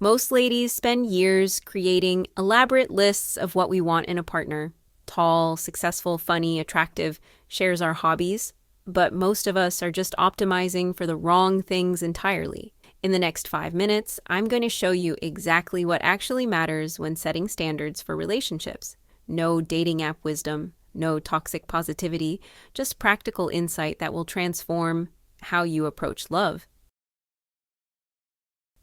Most ladies spend years creating elaborate lists of what we want in a partner. Tall, successful, funny, attractive, shares our hobbies. But most of us are just optimizing for the wrong things entirely. In the next 5 minutes, I'm going to show you exactly what actually matters when setting standards for relationships. No dating app wisdom, no toxic positivity, just practical insight that will transform how you approach love.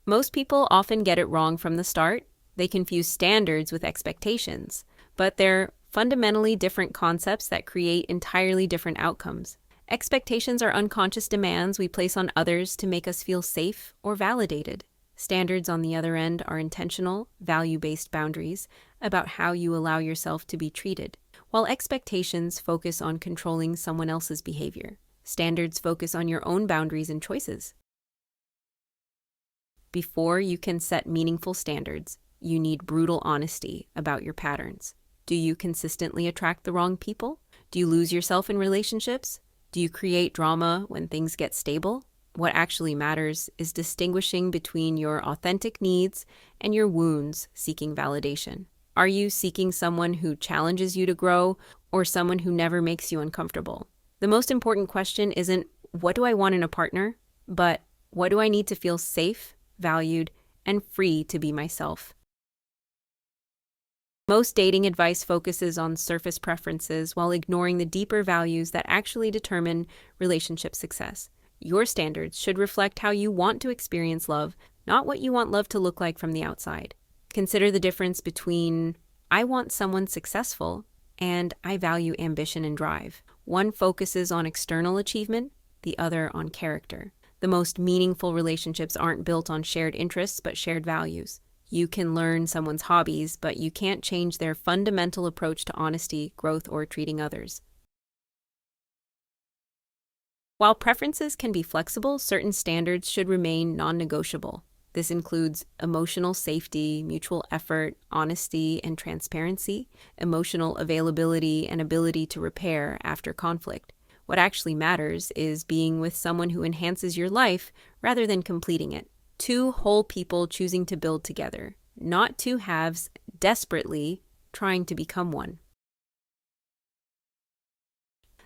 Most people often get it wrong from the start. They confuse standards with expectations, but they're fundamentally different concepts that create entirely different outcomes. Expectations are unconscious demands we place on others to make us feel safe or validated. Standards, on the other end, are intentional, value-based boundaries about how you allow yourself to be treated, while expectations focus on controlling someone else's behavior. Standards focus on your own boundaries and choices. Before you can set meaningful standards, you need brutal honesty about your patterns. Do you consistently attract the wrong people? Do you lose yourself in relationships? Do you create drama when things get stable? What actually matters is distinguishing between your authentic needs and your wounds seeking validation. Are you seeking someone who challenges you to grow or someone who never makes you uncomfortable? The most important question isn't, what do I want in a partner? But what do I need to feel safe, valued, and free to be myself? Most dating advice focuses on surface preferences while ignoring the deeper values that actually determine relationship success. Your standards should reflect how you want to experience love, not what you want love to look like from the outside. Consider the difference between I want someone successful and I value ambition and drive. One focuses on external achievement, the other on character. The most meaningful relationships aren't built on shared interests but shared values. You can learn someone's hobbies, but you can't change their fundamental approach to honesty, growth, or treating others. While preferences can be flexible, certain standards should remain non-negotiable. This includes emotional safety, mutual effort, honesty and transparency, emotional availability, and ability to repair after conflict. What actually matters is being with someone who enhances your life rather than completing it. Two whole people choosing to build together, not two halves desperately trying to become one.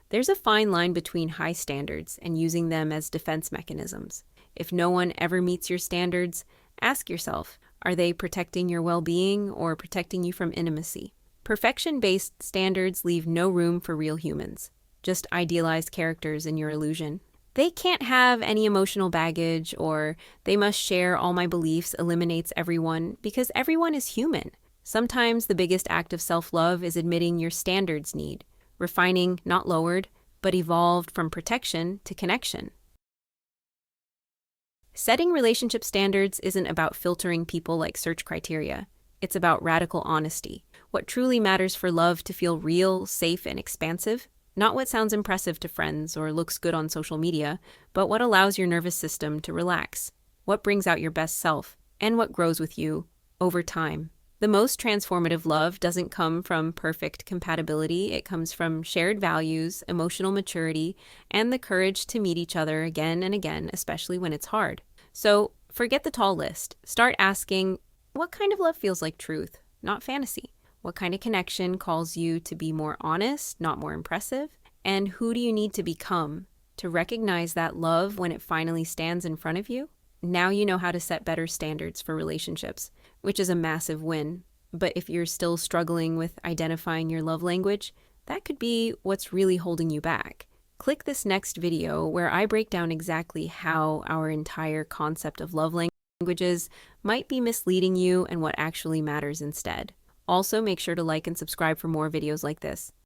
There's a fine line between high standards and using them as defense mechanisms. If no one ever meets your standards, ask yourself, are they protecting your well-being or protecting you from intimacy? Perfection-based standards leave no room for real humans, just idealized characters in your illusion. They can't have any emotional baggage, or they must share all my beliefs eliminates everyone, because everyone is human. Sometimes the biggest act of self-love is admitting your standards need, refining, not lowered, but evolved from protection to connection. Setting relationship standards isn't about filtering people like search criteria. It's about radical honesty. What truly matters for love to feel real, safe, and expansive? Not what sounds impressive to friends or looks good on social media, but what allows your nervous system to relax, what brings out your best self, and what grows with you over time. The most transformative love doesn't come from perfect compatibility. It comes from shared values, emotional maturity, and the courage to meet each other again and again, especially when it's hard. So forget the tall list. Start asking, what kind of love feels like truth, not fantasy? What kind of connection calls you to be more honest, not more impressive? And who do you need to become to recognize that love when it finally stands in front of you? Now you know how to set better standards for relationships, which is a massive win. But if you're still struggling with identifying your love language, that could be what's really holding you back. Click this next video where I break down exactly how our entire concept of love languages might be misleading you and what actually matters instead. Also, make sure to like and subscribe for more videos like this.